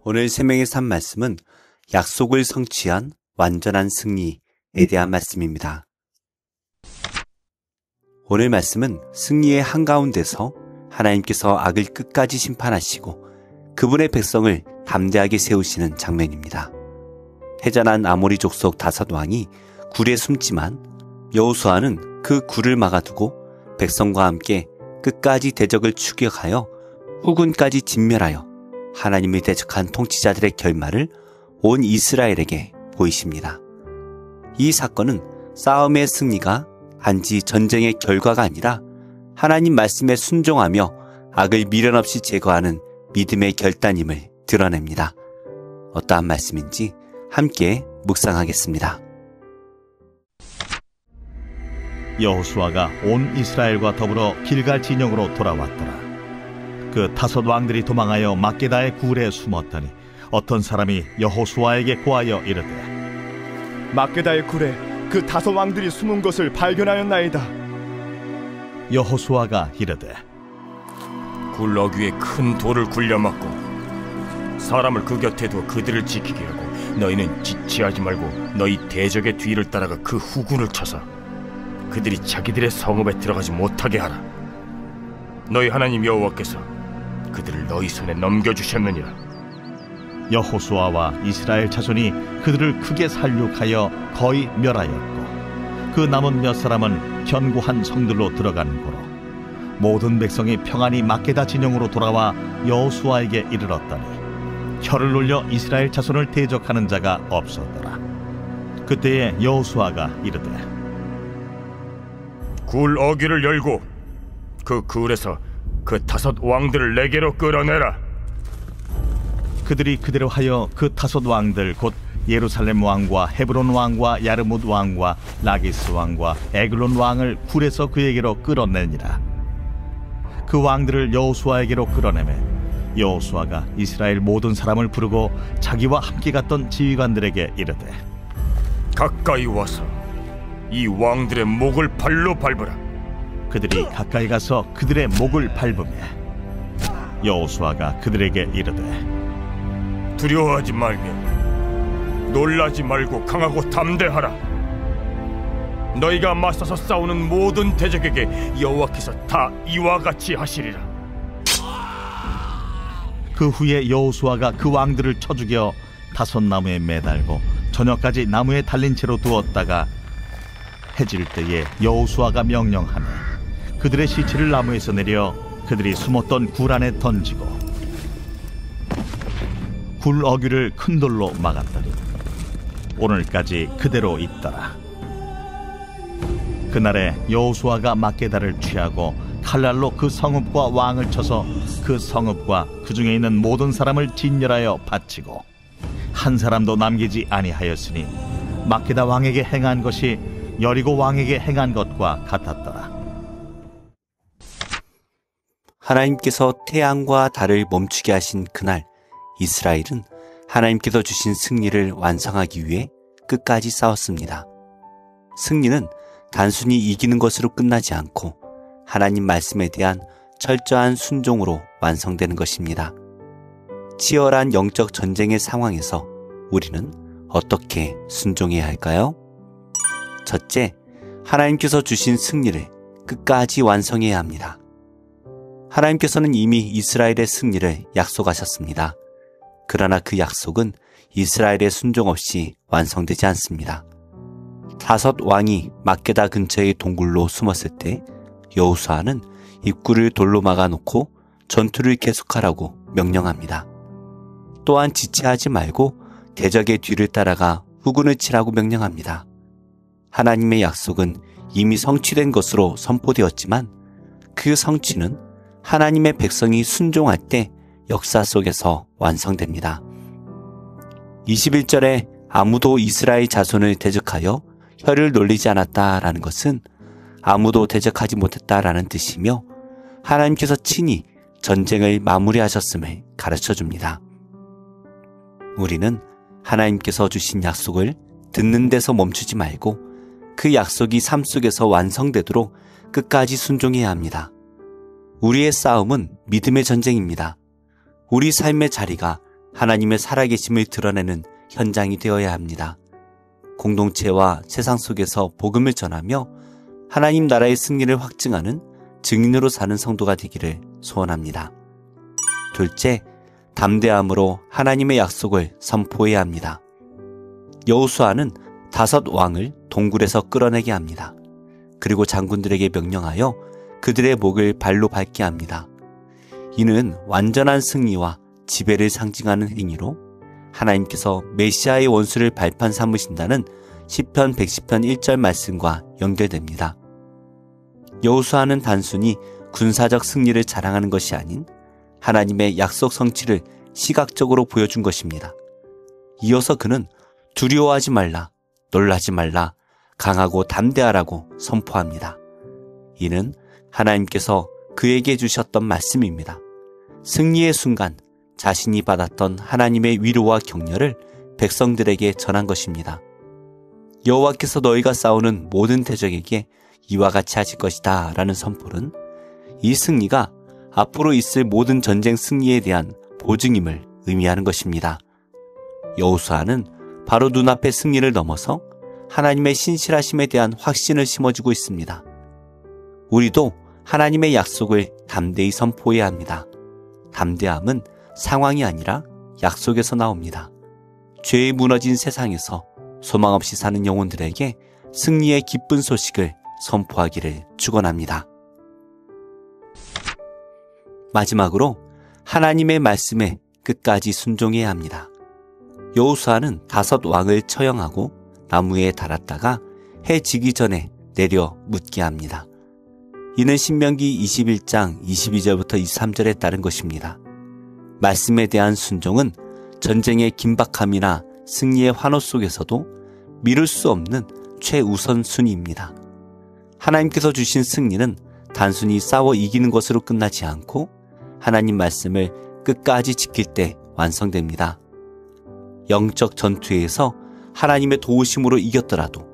오늘 생명의 삶 말씀은 약속을 성취한 완전한 승리에 대한 말씀입니다. 오늘 말씀은 승리의 한가운데서 하나님께서 악을 끝까지 심판하시고 그분의 백성을 담대하게 세우시는 장면입니다. 패전한 아모리 족속 다섯 왕이 굴에 숨지만 여호수아는 그 굴을 막아두고 백성과 함께 끝까지 대적을 추격하여 후군까지 진멸하여 하나님을 대적한 통치자들의 결말을 온 이스라엘에게 보이십니다. 이 사건은 싸움의 승리가 단지 전쟁의 결과가 아니라 하나님 말씀에 순종하며 악을 미련 없이 제거하는 믿음의 결단임을 드러냅니다. 어떠한 말씀인지 함께 묵상하겠습니다. 여호수아가 온 이스라엘과 더불어 길갈 진영으로 돌아왔더라. 그 다섯 왕들이 도망하여 막게다의 굴에 숨었더니 어떤 사람이 여호수아에게 고하여 이르되 막게다의 굴에 그 다섯 왕들이 숨은 것을 발견하였나이다. 여호수아가 이르되 굴 어귀에 큰 돌을 굴려막고 사람을 그 곁에 두어 그들을 지키게 하고 너희는 지체하지 말고 너희 대적의 뒤를 따라가 그 후군을 쳐서 그들이 자기들의 성읍에 들어가지 못하게 하라. 너희 하나님 여호와께서 그들을 너희 손에 넘겨주셨느니라. 여호수아와 이스라엘 자손이 그들을 크게 살육하여 거의 멸하였고 그 남은 몇 사람은 견고한 성들로 들어간 고로 모든 백성이 평안히 막게다 진영으로 돌아와 여호수아에게 이르렀더니 혀를 놀려 이스라엘 자손을 대적하는 자가 없었더라. 그때에 여호수아가 이르되 굴 어귀를 열고 그 굴에서 그 다섯 왕들을 내게로 끌어내라. 그들이 그대로 하여 그 다섯 왕들 곧 예루살렘 왕과 헤브론 왕과 야르뭇 왕과 라기스 왕과 에글론 왕을 굴에서 그에게로 끌어내니라. 그 왕들을 여호수아에게로 끌어내매 여호수아가 이스라엘 모든 사람을 부르고 자기와 함께 갔던 지휘관들에게 이르되 가까이 와서 이 왕들의 목을 발로 밟으라. 그들이 가까이 가서 그들의 목을 밟으며 여호수아가 그들에게 이르되 두려워하지 말며 놀라지 말고 강하고 담대하라. 너희가 맞서서 싸우는 모든 대적에게 여호와께서 다 이와 같이 하시리라. 그 후에 여호수아가 그 왕들을 쳐 죽여 다섯 나무에 매달고 저녁까지 나무에 달린 채로 두었다가 해질 때에 여호수아가 명령하며 그들의 시체를 나무에서 내려 그들이 숨었던 굴 안에 던지고 굴 어귀를 큰 돌로 막았더니 오늘까지 그대로 있더라. 그날에 여호수아가 막게다를 취하고 칼날로 그 성읍과 왕을 쳐서 그 성읍과 그 중에 있는 모든 사람을 진멸하여 바치고 한 사람도 남기지 아니하였으니 막게다 왕에게 행한 것이 여리고 왕에게 행한 것과 같았더라. 하나님께서 태양과 달을 멈추게 하신 그날 이스라엘은 하나님께서 주신 승리를 완성하기 위해 끝까지 싸웠습니다. 승리는 단순히 이기는 것으로 끝나지 않고 하나님 말씀에 대한 철저한 순종으로 완성되는 것입니다. 치열한 영적 전쟁의 상황에서 우리는 어떻게 순종해야 할까요? 첫째, 하나님께서 주신 승리를 끝까지 완성해야 합니다. 하나님께서는 이미 이스라엘의 승리를 약속하셨습니다. 그러나 그 약속은 이스라엘의 순종 없이 완성되지 않습니다. 다섯 왕이 막게다 근처의 동굴로 숨었을 때 여호수아는 입구를 돌로 막아놓고 전투를 계속하라고 명령합니다. 또한 지체하지 말고 대적의 뒤를 따라가 후군을 치라고 명령합니다. 하나님의 약속은 이미 성취된 것으로 선포되었지만 그 성취는 하나님의 백성이 순종할 때 역사 속에서 완성됩니다. 21절에 아무도 이스라엘 자손을 대적하여 혀를 놀리지 않았다라는 것은 아무도 대적하지 못했다라는 뜻이며 하나님께서 친히 전쟁을 마무리하셨음을 가르쳐줍니다. 우리는 하나님께서 주신 약속을 듣는 데서 멈추지 말고 그 약속이 삶 속에서 완성되도록 끝까지 순종해야 합니다. 우리의 싸움은 믿음의 전쟁입니다. 우리 삶의 자리가 하나님의 살아계심을 드러내는 현장이 되어야 합니다. 공동체와 세상 속에서 복음을 전하며 하나님 나라의 승리를 확증하는 증인으로 사는 성도가 되기를 소원합니다. 둘째, 담대함으로 하나님의 약속을 선포해야 합니다. 여호수아는 5 왕을 동굴에서 끌어내게 합니다. 그리고 장군들에게 명령하여 그들의 목을 발로 밟게 합니다. 이는 완전한 승리와 지배를 상징하는 행위로 하나님께서 메시아의 원수를 발판 삼으신다는 시편 110편 1절 말씀과 연결됩니다. 여호수아는 단순히 군사적 승리를 자랑하는 것이 아닌 하나님의 약속 성취를 시각적으로 보여준 것입니다. 이어서 그는 두려워하지 말라, 놀라지 말라, 강하고 담대하라고 선포합니다. 이는 하나님께서 그에게 주셨던 말씀입니다. 승리의 순간 자신이 받았던 하나님의 위로와 격려를 백성들에게 전한 것입니다. 여호와께서 너희가 싸우는 모든 대적에게 이와 같이 하실 것이다 라는 선포는 이 승리가 앞으로 있을 모든 전쟁 승리에 대한 보증임을 의미하는 것입니다. 여호수아는 바로 눈앞의 승리를 넘어서 하나님의 신실하심에 대한 확신을 심어주고 있습니다. 우리도 하나님의 약속을 담대히 선포해야 합니다. 담대함은 상황이 아니라 약속에서 나옵니다. 죄에 무너진 세상에서 소망 없이 사는 영혼들에게 승리의 기쁜 소식을 선포하기를 축원합니다. 마지막으로 하나님의 말씀에 끝까지 순종해야 합니다. 여호수아는 5 왕을 처형하고 나무에 달았다가 해 지기 전에 내려 묻게 합니다. 이는 신명기 21장 22절부터 23절에 따른 것입니다. 말씀에 대한 순종은 전쟁의 긴박함이나 승리의 환호 속에서도 미룰 수 없는 최우선 순위입니다. 하나님께서 주신 승리는 단순히 싸워 이기는 것으로 끝나지 않고 하나님 말씀을 끝까지 지킬 때 완성됩니다. 영적 전투에서 하나님의 도우심으로 이겼더라도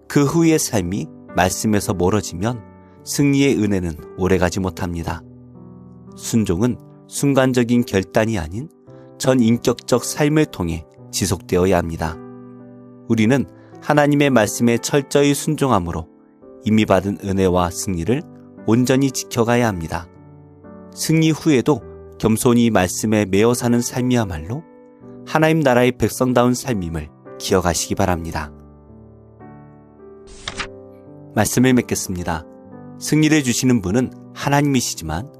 그 후의 삶이 말씀에서 멀어지면 승리의 은혜는 오래가지 못합니다. 순종은 순간적인 결단이 아닌 전인격적 삶을 통해 지속되어야 합니다. 우리는 하나님의 말씀에 철저히 순종함으로 이미 받은 은혜와 승리를 온전히 지켜가야 합니다. 승리 후에도 겸손히 말씀에 매어 사는 삶이야말로 하나님 나라의 백성다운 삶임을 기억하시기 바랍니다. 말씀을 맺겠습니다. 승리를 주시는 분은 하나님이시지만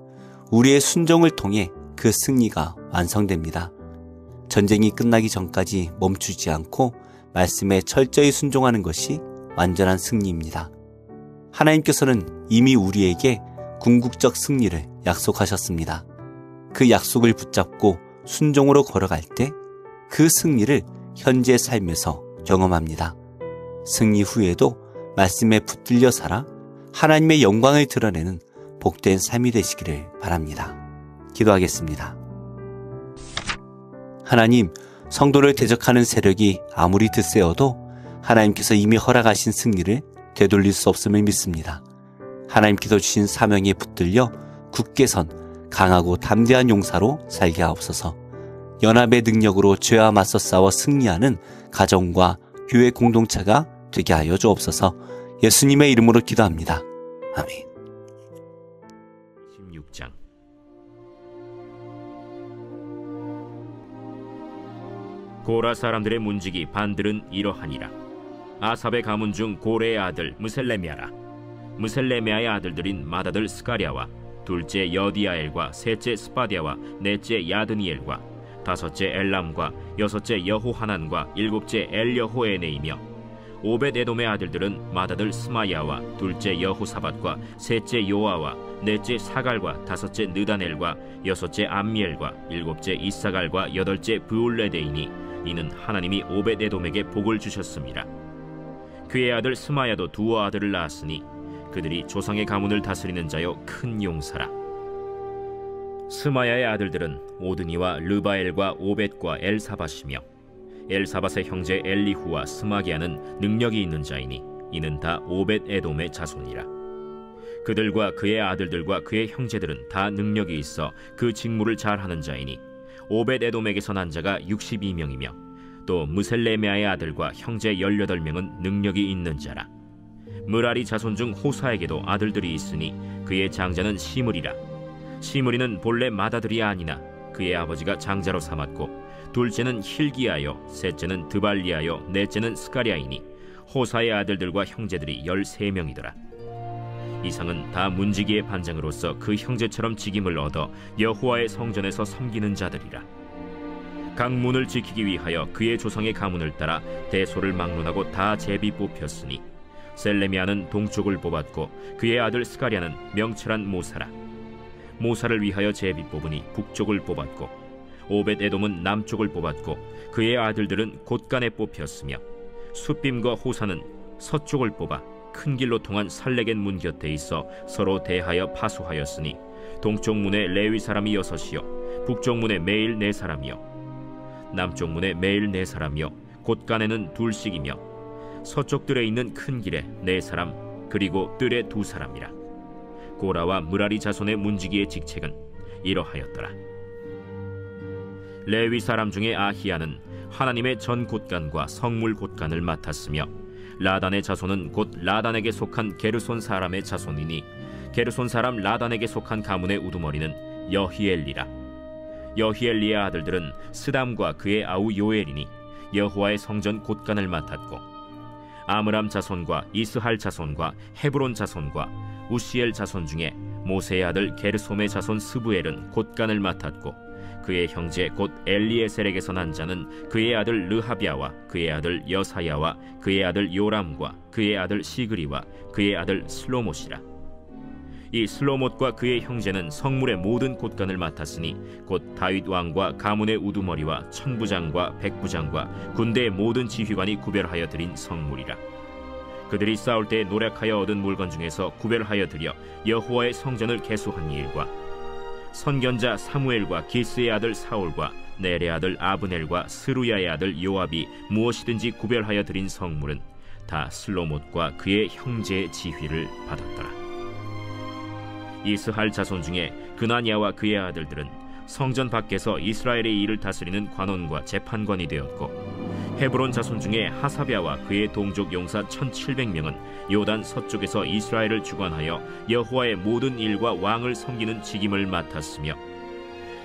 우리의 순종을 통해 그 승리가 완성됩니다. 전쟁이 끝나기 전까지 멈추지 않고 말씀에 철저히 순종하는 것이 완전한 승리입니다. 하나님께서는 이미 우리에게 궁극적 승리를 약속하셨습니다. 그 약속을 붙잡고 순종으로 걸어갈 때 그 승리를 현재 삶에서 경험합니다. 승리 후에도 말씀에 붙들려 살아 하나님의 영광을 드러내는 복된 삶이 되시기를 바랍니다. 기도하겠습니다. 하나님, 성도를 대적하는 세력이 아무리 드세어도 하나님께서 이미 허락하신 승리를 되돌릴 수 없음을 믿습니다. 하나님께서 주신 사명에 붙들려 굳게 선 강하고 담대한 용사로 살게 하옵소서. 연합의 능력으로 죄와 맞서 싸워 승리하는 가정과 교회 공동체가 되게 하여 주옵소서. 예수님의 이름으로 기도합니다. 아멘. 16장 고라 사람들의 문지기 반들은 이러하니라. 아삽의 가문 중 고레의 아들 무셀레미아라. 무셀레미아의 아들들인 맏아들 스가랴와 둘째 여디아엘과 셋째 스바디아와 넷째 야드니엘과 다섯째 엘람과 여섯째 여호하난과 일곱째 엘여호에네이며 오벳에돔의 아들들은 맏아들 스마야와 둘째 여호사밧과 셋째 요아와 넷째 사갈과 다섯째 느다넬과 여섯째 암미엘과 일곱째 이사갈과 여덟째 브울레데이니 이는 하나님이 오벳에돔에게 복을 주셨습니다. 그의 아들 스마야도 2 아들을 낳았으니 그들이 조상의 가문을 다스리는 자요 큰 용사라. 스마야의 아들들은 오드니와 르바엘과 오벳과 엘사밧이며 엘사밧의 형제 엘리후와 스마기야는 능력이 있는 자이니 이는 다 오벳에돔의 자손이라. 그들과 그의 아들들과 그의 형제들은 다 능력이 있어 그 직무를 잘하는 자이니 오벳에돔에게서 난 자가 62명이며 또 무셀레메아의 아들과 형제 18명은 능력이 있는 자라. 므라리 자손 중 호사에게도 아들들이 있으니 그의 장자는 시므리라. 시므리는 본래 맏아들이 아니나 그의 아버지가 장자로 삼았고 둘째는 힐기야요, 셋째는 드발리야요, 넷째는 스가랴이니 호사의 아들들과 형제들이 13명이더라. 이상은 다 문지기의 반장으로서 그 형제처럼 직임을 얻어 여호와의 성전에서 섬기는 자들이라. 각 문을 지키기 위하여 그의 조상의 가문을 따라 대소를 막론하고 다 제비 뽑혔으니 셀레미아는 동쪽을 뽑았고 그의 아들 스가랴는 명철한 모사라. 모사를 위하여 제비 뽑으니 북쪽을 뽑았고 오벳에돔은 남쪽을 뽑았고 그의 아들들은 곳간에 뽑혔으며 숫빔과 호사는 서쪽을 뽑아 큰 길로 통한 살레겐 문 곁에 있어 서로 대하여 파수하였으니 동쪽 문에 레위 사람이 6이요 북쪽 문에 매일 4사람이요 남쪽 문에 매일 4사람이요 곳간에는 2씩이며 서쪽 뜰에 있는 큰 길에 4사람 그리고 뜰에 2사람이라. 고라와 므라리 자손의 문지기의 직책은 이러하였더라. 레위 사람 중에 아히야는 하나님의 전 곳간과 성물 곳간을 맡았으며 라단의 자손은 곧 라단에게 속한 게르손 사람의 자손이니 게르손 사람 라단에게 속한 가문의 우두머리는 여히엘리라. 여히엘리의 아들들은 스담과 그의 아우 요엘이니 여호와의 성전 곳간을 맡았고 아므람 자손과 이스할 자손과 헤브론 자손과 우시엘 자손 중에 모세의 아들 게르솜의 자손 스부엘은 곳간을 맡았고 그의 형제 곧 엘리에셀에게서 난 자는 그의 아들 르하비아와 그의 아들 여사야와 그의 아들 요람과 그의 아들 시그리와 그의 아들 슬로못이라. 이 슬로못과 그의 형제는 성물의 모든 곳간을 맡았으니 곧 다윗 왕과 가문의 우두머리와 천부장과 백부장과 군대의 모든 지휘관이 구별하여 드린 성물이라. 그들이 싸울 때 노력하여 얻은 물건 중에서 구별하여 드려 여호와의 성전을 개수한 일과 선견자 사무엘과 기스의 아들 사울과 넬의 아들 아브넬과 스루야의 아들 요압이 무엇이든지 구별하여 드린 성물은 다 슬로못과 그의 형제의 지휘를 받았더라. 이스할 자손 중에 그나냐와 그의 아들들은 성전 밖에서 이스라엘의 일을 다스리는 관원과 재판관이 되었고 헤브론 자손 중에 하사랴와 그의 동족 용사 1700명은 요단 서쪽에서 이스라엘을 주관하여 여호와의 모든 일과 왕을 섬기는 직임을 맡았으며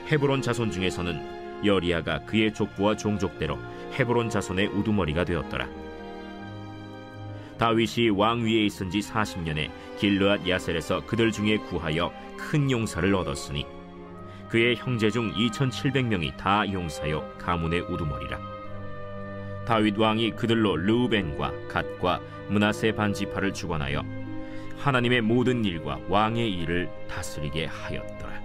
헤브론 자손 중에서는 여리야가 그의 족부와 종족대로 헤브론 자손의 우두머리가 되었더라. 다윗이 왕 위에 있은 지 40년에 길르앗 야셀에서 그들 중에 구하여 큰 용사를 얻었으니 그의 형제 중 2700명이 다 용사요 가문의 우두머리라. 다윗 왕이 그들로 르우벤과 갓과 므낫세 반지파를 주관하여 하나님의 모든 일과 왕의 일을 다스리게 하였더라.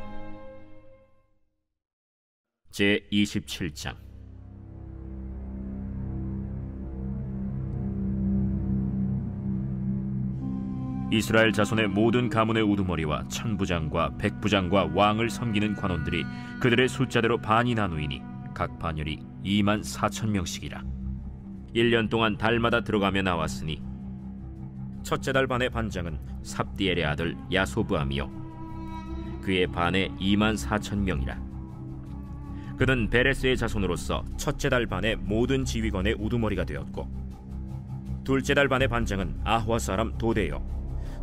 제27장. 이스라엘 자손의 모든 가문의 우두머리와 천부장과 백부장과 왕을 섬기는 관원들이 그들의 숫자대로 반이 나누이니 각 반열이 24,000명씩이라. 1년 동안 달마다 들어가며 나왔으니 첫째 달 반의 반장은 삽디엘의 아들 야소브암이요 그의 반에 24,000명이라. 그는 베레스의 자손으로서 첫째 달 반의 모든 지휘관의 우두머리가 되었고 둘째 달 반의 반장은 아화 사람 도데요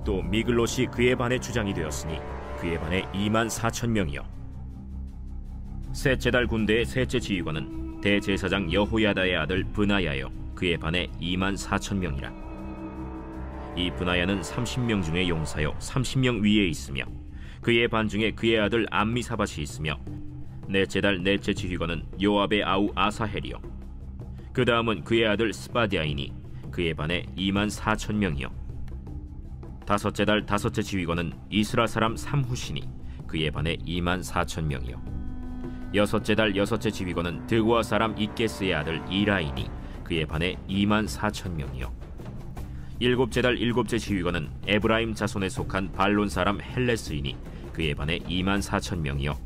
또 미글롯이 그의 반의 주장이 되었으니 그의 반에 24,000명이요 셋째 달 군대의 셋째 지휘관은 대제사장 여호야다의 아들 브나야요 그의 반에 24,000명이라. 이 브나야는 30명 중에 용사요 30명 위에 있으며 그의 반 중에 그의 아들 암미사밧이 있으며 넷째 달 넷째 지휘관은 요압의 아우 아사헬이요 그 다음은 그의 아들 스바디아이니 그의 반에 24,000명이요 다섯째 달 다섯째 지휘관은 이스라 사람 삼후시니 그의 반에 24,000명이요 여섯째 달 여섯째 지휘관은 드고아 사람 이게스의 아들 이라이니 그의 반에 24,000명이요 일곱째 달 일곱째 지휘관은 에브라임 자손에 속한 발론 사람 헬레스이니 그의 반에 24,000명이요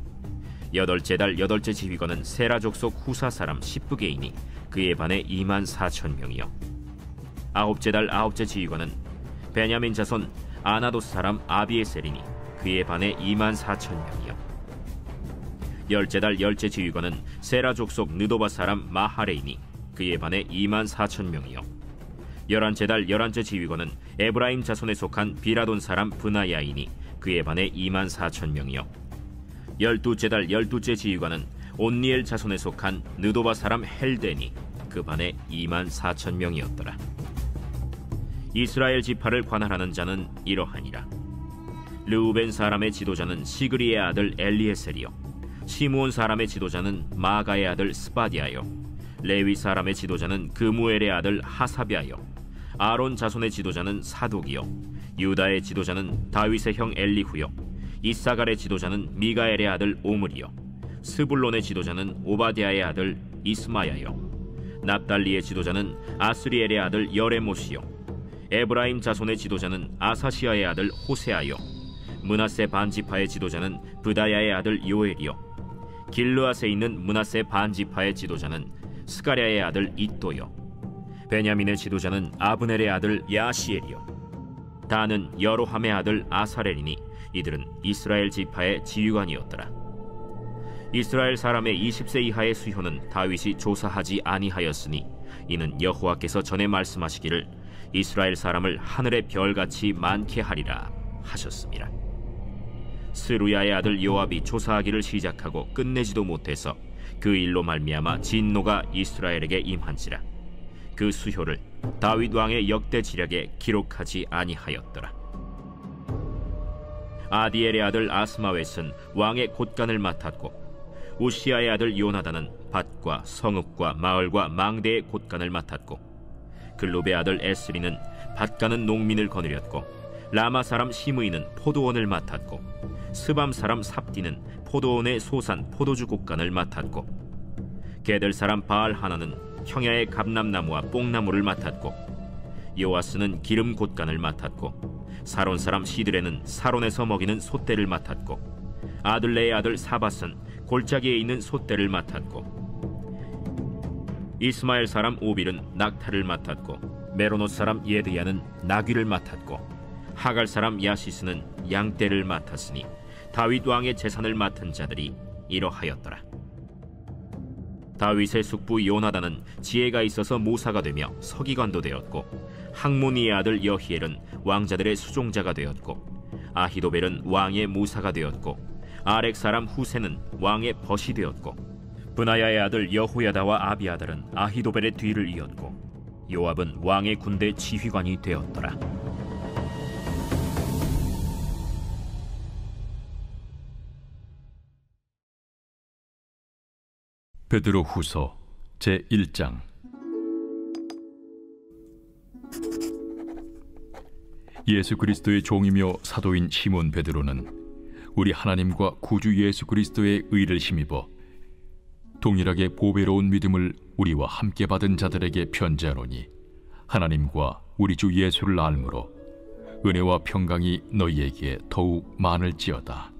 여덟째 달 여덟째 지휘관은 세라 족속 후사 사람 시브게이니 그의 반에 24,000명이요 아홉째 달 아홉째 지휘관은 베냐민 자손 아나도 사람 아비에셀이니 그의 반에 24,000명이요 열째 달 열째 지휘관은 세라 족속 느도바 사람 마하레이니 그에 반해 24,000명이요. 열한째 달 열한째 지휘관은 에브라임 자손에 속한 비라돈 사람 브나야이니 그에 반해 24,000명이요. 열두째 달 열두째 지휘관은 온니엘 자손에 속한 느도바 사람 헬데니 그 반해 24,000명이었더라. 이스라엘 지파를 관할하는 자는 이러하니라. 르우벤 사람의 지도자는 시그리의 아들 엘리에셀이요, 시므온 사람의 지도자는 마가의 아들 스바디아요, 레위 사람의 지도자는 그무엘의 아들 하사비아요, 아론 자손의 지도자는 사독이요, 유다의 지도자는 다윗의 형 엘리후요, 이사갈의 지도자는 미가엘의 아들 오므리요, 스불론의 지도자는 오바댜의 아들 이스마야요, 납달리의 지도자는 아스리엘의 아들 여레모시요, 에브라임 자손의 지도자는 아사시아의 아들 호세아요, 므낫세 반지파의 지도자는 브다야의 아들 요엘이요, 길르앗에 있는 므낫세 반지파의 지도자는 스가랴의 아들 이또요, 베냐민의 지도자는 아브넬의 아들 야시엘이요, 다는 여로함의 아들 아사렐이니 이들은 이스라엘 지파의 지휘관이었더라. 이스라엘 사람의 20세 이하의 수효는 다윗이 조사하지 아니하였으니 이는 여호와께서 전에 말씀하시기를 이스라엘 사람을 하늘의 별같이 많게 하리라 하셨습니다. 스루야의 아들 요압이 조사하기를 시작하고 끝내지도 못해서 그 일로 말미암아 진노가 이스라엘에게 임한지라 그 수효를 다윗 왕의 역대 지략에 기록하지 아니하였더라. 아디엘의 아들 아스마웻은 왕의 곳간을 맡았고 우시아의 아들 요나단은 밭과 성읍과 마을과 망대의 곳간을 맡았고 글룹의 아들 에스리는 밭가는 농민을 거느렸고 라마 사람 시므이는 포도원을 맡았고 스밤 사람 삽디는 포도원의 소산 포도주 곳간을 맡았고 게들 사람 바알 하나는 형야의 감람나무와 뽕나무를 맡았고 요아스는 기름 곳간을 맡았고 사론 사람 시드레는 사론에서 먹이는 솥대를 맡았고 아들레의 아들 사밧은 골짜기에 있는 솥대를 맡았고 이스마엘 사람 오빌은 낙타를 맡았고 메로노 사람 예드야는 나귀를 맡았고 하갈 사람 야시스는 양떼를 맡았으니 다윗 왕의 재산을 맡은 자들이 이러하였더라. 다윗의 숙부 요나단은 지혜가 있어서 모사가 되며 서기관도 되었고 학모니의 아들 여히엘은 왕자들의 수종자가 되었고 아히도벨은 왕의 모사가 되었고 아렉 사람 후세는 왕의 벗이 되었고 브나야의 아들 여호야다와 아비아달은 아히도벨의 뒤를 이었고 요압은 왕의 군대 지휘관이 되었더라. 베드로 후서 제1장. 예수 그리스도의 종이며 사도인 시몬 베드로는 우리 하나님과 구주 예수 그리스도의 의를 힘입어 동일하게 보배로운 믿음을 우리와 함께 받은 자들에게 편지하노니 하나님과 우리 주 예수를 알므로 은혜와 평강이 너희에게 더욱 많을지어다.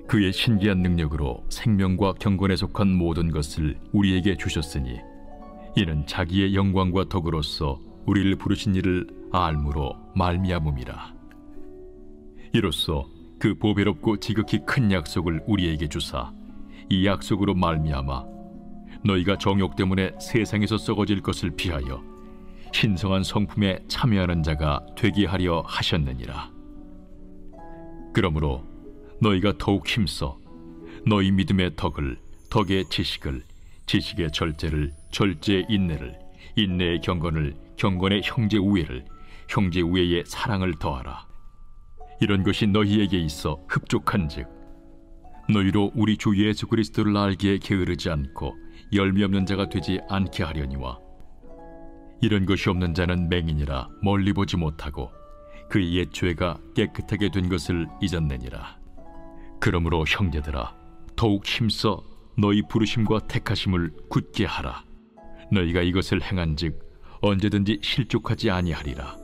그의 신기한 능력으로 생명과 경건에 속한 모든 것을 우리에게 주셨으니 이는 자기의 영광과 덕으로서 우리를 부르신 이를 알므로 말미암음이라. 이로써 그 보배롭고 지극히 큰 약속을 우리에게 주사 이 약속으로 말미암아 너희가 정욕 때문에 세상에서 썩어질 것을 피하여 신성한 성품에 참여하는 자가 되게 하려 하셨느니라. 그러므로 너희가 더욱 힘써 너희 믿음의 덕을, 덕의 지식을, 지식의 절제를, 절제의 인내를, 인내의 경건을, 경건의 형제 우애를, 형제 우애의 사랑을 더하라. 이런 것이 너희에게 있어 흡족한즉 너희로 우리 주 예수 그리스도를 알기에 게으르지 않고 열매 없는 자가 되지 않게 하려니와 이런 것이 없는 자는 맹인이라 멀리 보지 못하고 그의 옛 죄가 깨끗하게 된 것을 잊었느니라. 그러므로 형제들아 더욱 힘써 너희 부르심과 택하심을 굳게 하라. 너희가 이것을 행한즉 언제든지 실족하지 아니하리라.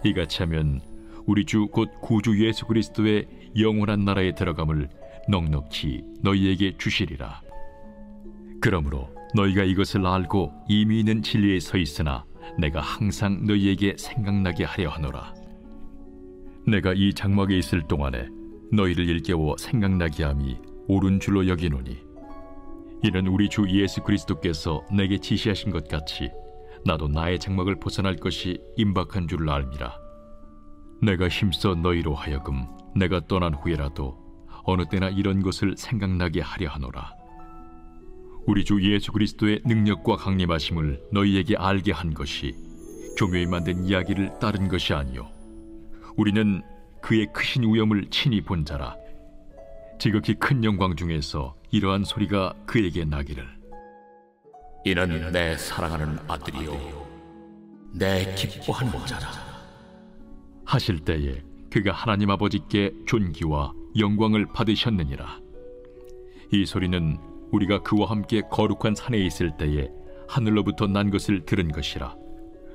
이같이 하면 우리 주 곧 구주 예수 그리스도의 영원한 나라에 들어감을 넉넉히 너희에게 주시리라. 그러므로 너희가 이것을 알고 이미 있는 진리에 서 있으나 내가 항상 너희에게 생각나게 하려 하노라. 내가 이 장막에 있을 동안에 너희를 일깨워 생각나게 함이 옳은 줄로 여기노니 이는 우리 주 예수 그리스도께서 내게 지시하신 것 같이 나도 나의 장막을 벗어날 것이 임박한 줄을 알미라. 내가 힘써 너희로 하여금 내가 떠난 후에라도 어느 때나 이런 것을 생각나게 하려 하노라. 우리 주 예수 그리스도의 능력과 강림하심을 너희에게 알게 한 것이 교묘히 만든 이야기를 따른 것이 아니요 우리는 그의 크신 위엄을 친히 본 자라. 지극히 큰 영광 중에서 이러한 소리가 그에게 나기를 이는 내 사랑하는 아들이요 내 기뻐하는 자라 하실 때에 그가 하나님 아버지께 존귀와 영광을 받으셨느니라. 이 소리는 우리가 그와 함께 거룩한 산에 있을 때에 하늘로부터 난 것을 들은 것이라.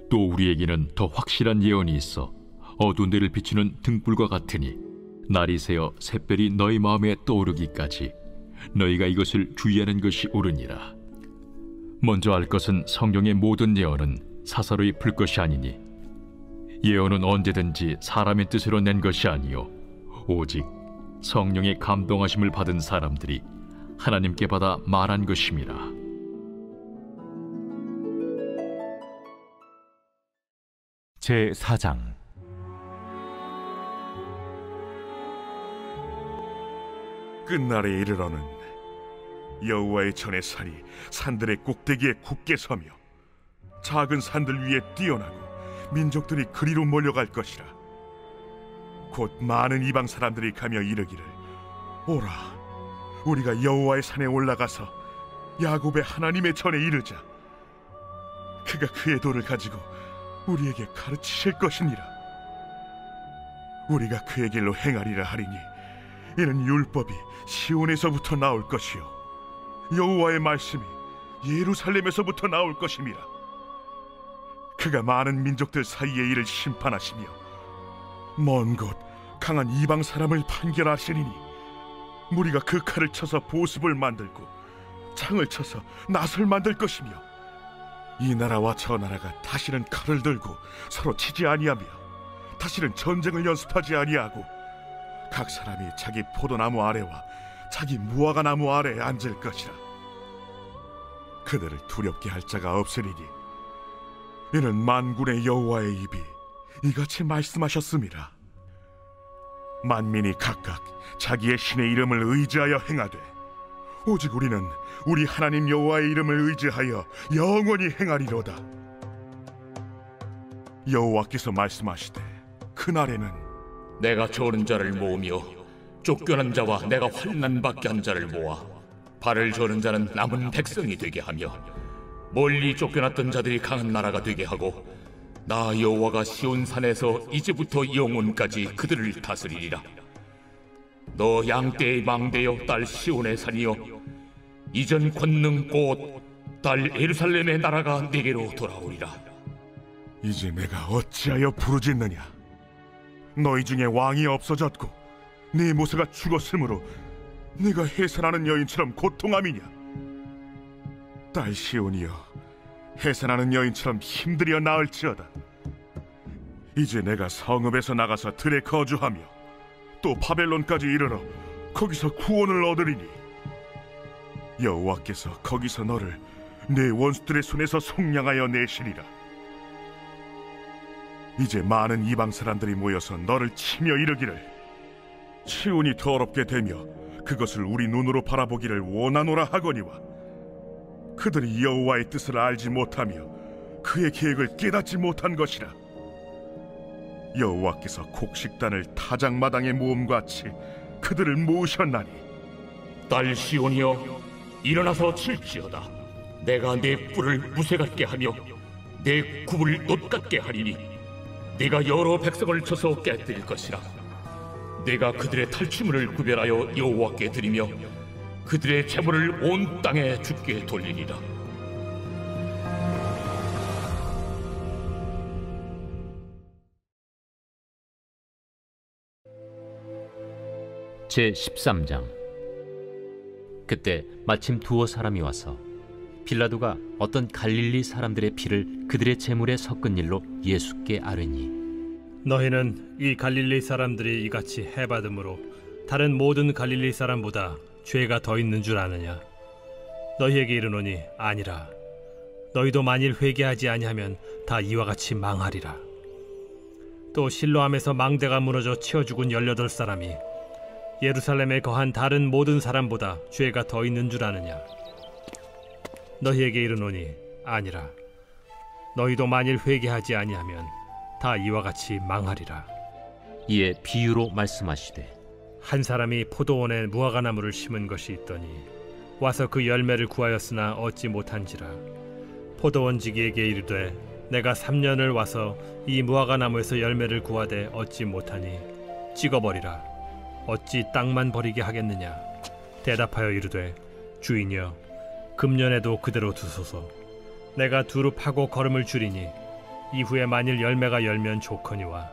또 우리에게는 더 확실한 예언이 있어 어두운 데를 비추는 등불과 같으니 날이 새어 샛별이 너희 마음에 떠오르기까지 너희가 이것을 주의하는 것이 옳으니라. 먼저 알 것은 성경의 모든 예언은 사사로이 풀 것이 아니니 예언은 언제든지 사람의 뜻으로 낸 것이 아니요 오직 성령의 감동하심을 받은 사람들이 하나님께 받아 말한 것임이라. 제4장. 끝날에 이르러는 여호와의 전의 산이 산들의 꼭대기에 굳게 서며 작은 산들 위에 뛰어나고 민족들이 그리로 몰려갈 것이라. 곧 많은 이방 사람들이 가며 이르기를 오라 우리가 여호와의 산에 올라가서 야곱의 하나님의 전에 이르자. 그가 그의 도를 가지고 우리에게 가르치실 것이니라. 우리가 그의 길로 행하리라 하리니 이는 율법이 시온에서부터 나올 것이요 여호와의 말씀이 예루살렘에서부터 나올 것임이라. 그가 많은 민족들 사이의 일을 심판하시며 먼 곳 강한 이방 사람을 판결하시리니 무리가 그 칼을 쳐서 보습을 만들고 창을 쳐서 낫을 만들 것이며 이 나라와 저 나라가 다시는 칼을 들고 서로 치지 아니하며 다시는 전쟁을 연습하지 아니하고 각 사람이 자기 포도나무 아래와 자기 무화과 나무 아래에 앉을 것이라. 그들을 두렵게 할 자가 없으리니 이는 만군의 여호와의 입이 이같이 말씀하셨음이라. 만민이 각각 자기의 신의 이름을 의지하여 행하되 오직 우리는 우리 하나님 여호와의 이름을 의지하여 영원히 행하리로다. 여호와께서 말씀하시되 그날에는 내가 저는 자를 모으며 쫓겨난 자와 내가 환난 받게 한 자를 모아 발을 저는 자는 남은 백성이 되게 하며 멀리 쫓겨났던 자들이 강한 나라가 되게 하고 나 여호와가 시온산에서 이제부터 영원까지 그들을 다스리리라. 너 양떼의 망대여 딸 시온의 산이여 이전 권능 곧 딸 예루살렘의 나라가 네게로 돌아오리라. 이제 내가 어찌하여 부르짖느냐. 너희 중에 왕이 없어졌고 네 모세가 죽었으므로 네가 해산하는 여인처럼 고통함이냐. 딸 시온이여 해산하는 여인처럼 힘들여 나을지어다. 이제 내가 성읍에서 나가서 들에 거주하며 또 바벨론까지 이르러 거기서 구원을 얻으리니 여호와께서 거기서 너를 내 원수들의 손에서 속량하여 내시리라. 이제 많은 이방 사람들이 모여서 너를 치며 이르기를 시온이 더럽게 되며 그것을 우리 눈으로 바라보기를 원하노라 하거니와 그들이 여호와의 뜻을 알지 못하며 그의 계획을 깨닫지 못한 것이라. 여호와께서 곡식단을 타작마당에 모음같이 그들을 모으셨나니 딸 시온이여 일어나서 칠지어다. 내가 내 뿔을 무쇠 같게 하며 내 굽을 놋 같게 하리니 내가 여러 백성을 쳐서 깨뜨릴 것이라. 내가 그들의 탈취물을 구별하여 여호와께 드리며 그들의 재물을 온 땅에 주께 돌리리라. 제13장. 그때 마침 두어 사람이 와서 빌라도가 어떤 갈릴리 사람들의 피를 그들의 제물에 섞은 일로 예수께 아뢰니 너희는 이 갈릴리 사람들이 이같이 해받음으로 다른 모든 갈릴리 사람보다 죄가 더 있는 줄 아느냐? 너희에게 이르노니 아니라. 너희도 만일 회개하지 아니하면 다 이와 같이 망하리라. 또 실로암에서 망대가 무너져 치어 죽은 18사람이 예루살렘에 거한 다른 모든 사람보다 죄가 더 있는 줄 아느냐? 너희에게 이르노니 아니라. 너희도 만일 회개하지 아니하면 다 이와 같이 망하리라. 이에 비유로 말씀하시되 한 사람이 포도원에 무화과나무를 심은 것이 있더니 와서 그 열매를 구하였으나 얻지 못한지라. 포도원지기에게 이르되 내가 3년을 와서 이 무화과나무에서 열매를 구하되 얻지 못하니 찍어버리라. 어찌 땅만 버리게 하겠느냐? 대답하여 이르되 주인이여, 금년에도 그대로 두소서. 내가 두루 파고 거름을 줄이니 이후에 만일 열매가 열면 좋거니와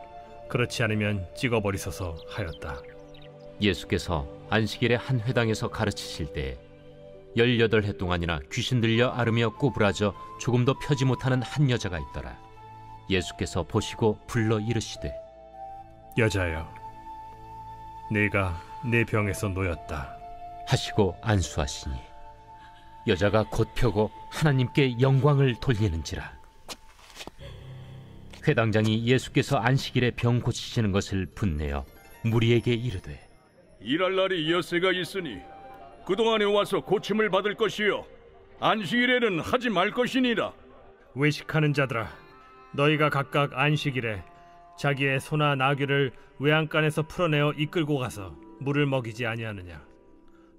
그렇지 않으면 찍어버리소서 하였다. 예수께서 안식일에 한 회당에서 가르치실 때 18해 동안이나 귀신 들려 앓으며 꼬부라져 조금도 펴지 못하는 한 여자가 있더라. 예수께서 보시고 불러 이르시되 여자여, 네가 내 병에서 놓였다 하시고 안수하시니 여자가 곧 펴고 하나님께 영광을 돌리는지라. 회당장이 예수께서 안식일에 병 고치시는 것을 분내어 무리에게 이르되 일할 날이 엿새가 있으니 그동안에 와서 고침을 받을 것이요 안식일에는 하지 말 것이니라. 외식하는 자들아, 너희가 각각 안식일에 자기의 소나 나귀를 외양간에서 풀어내어 이끌고 가서 물을 먹이지 아니하느냐?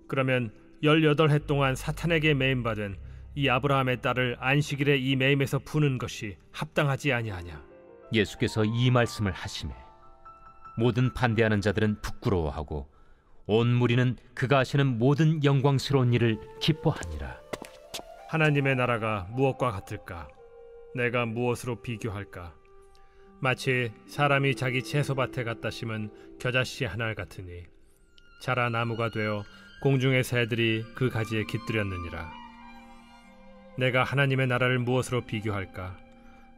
그러면 18해 동안 사탄에게 매임받은 이 아브라함의 딸을 안식일에 이 매임에서 푸는 것이 합당하지 아니하냐? 예수께서 이 말씀을 하시매 모든 반대하는 자들은 부끄러워하고 온 무리는 그가 하시는 모든 영광스러운 일을 기뻐하니라. 하나님의 나라가 무엇과 같을까? 내가 무엇으로 비교할까? 마치 사람이 자기 채소밭에 갖다 심은 겨자씨 한 알 같으니 자라 나무가 되어 공중의 새들이 그 가지에 깃들였느니라. 내가 하나님의 나라를 무엇으로 비교할까?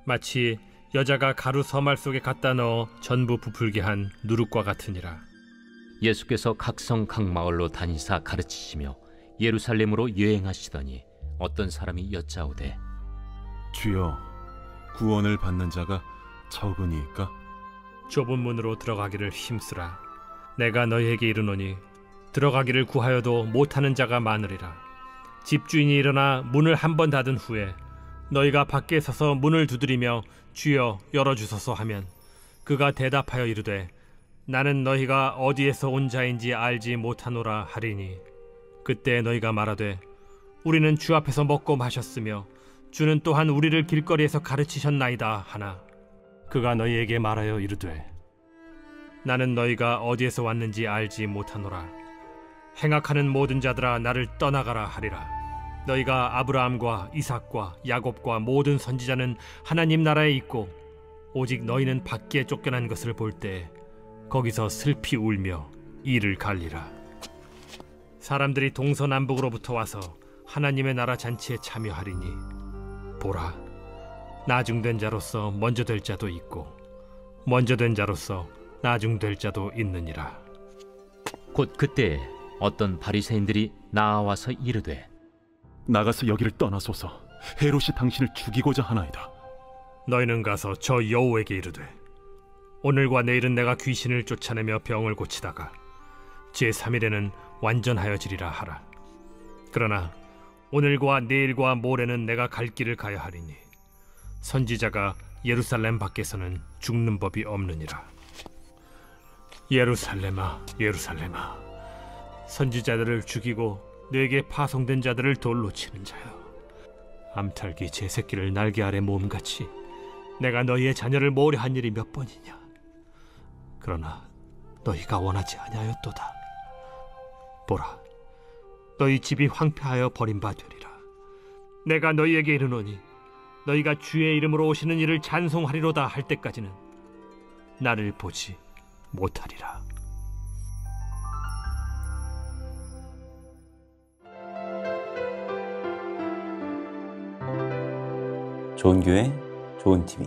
마치 여자가 가루 서말 속에 갖다 넣어 전부 부풀게 한 누룩과 같으니라. 예수께서 각성 각마을로 다니사 가르치시며 예루살렘으로 여행하시더니 어떤 사람이 여짜오되 주여, 구원을 받는 자가 적으니까? 좁은 문으로 들어가기를 힘쓰라. 내가 너희에게 이르노니 들어가기를 구하여도 못하는 자가 많으리라. 집주인이 일어나 문을 한 번 닫은 후에 너희가 밖에 서서 문을 두드리며 주여 열어주소서 하면 그가 대답하여 이르되 나는 너희가 어디에서 온 자인지 알지 못하노라 하리니 그때 너희가 말하되 우리는 주 앞에서 먹고 마셨으며 주는 또한 우리를 길거리에서 가르치셨나이다 하나 그가 너희에게 말하여 이르되 나는 너희가 어디에서 왔는지 알지 못하노라. 행악하는 모든 자들아 나를 떠나가라 하리라. 너희가 아브라함과 이삭과 야곱과 모든 선지자는 하나님 나라에 있고 오직 너희는 밖에 쫓겨난 것을 볼 때 거기서 슬피 울며 이를 갈리라. 사람들이 동서남북으로부터 와서 하나님의 나라 잔치에 참여하리니 보라, 나중된 자로서 먼저 될 자도 있고 먼저 된 자로서 나중될 자도 있느니라. 곧 그때 어떤 바리새인들이 나와서 이르되 나가서 여기를 떠나소서. 헤롯이 당신을 죽이고자 하나이다. 너희는 가서 저 여호에게 이르되 오늘과 내일은 내가 귀신을 쫓아내며 병을 고치다가 제3일에는 완전하여지리라 하라. 그러나 오늘과 내일과 모레는 내가 갈 길을 가야 하리니 선지자가 예루살렘 밖에서는 죽는 법이 없느니라. 예루살렘아, 예루살렘아, 선지자들을 죽이고 내게 파송된 자들을 돌로 치는 자여, 암탉이 제 새끼를 날개 아래 모음같이 내가 너희의 자녀를 모으려 한 일이 몇 번이냐? 그러나 너희가 원하지 아니하였도다. 보라, 너희 집이 황폐하여 버림받으리라. 내가 너희에게 이르노니 너희가 주의 이름으로 오시는 이를 찬송하리로다 할 때까지는 나를 보지 못하리라. 좋은 교회, 좋은 TV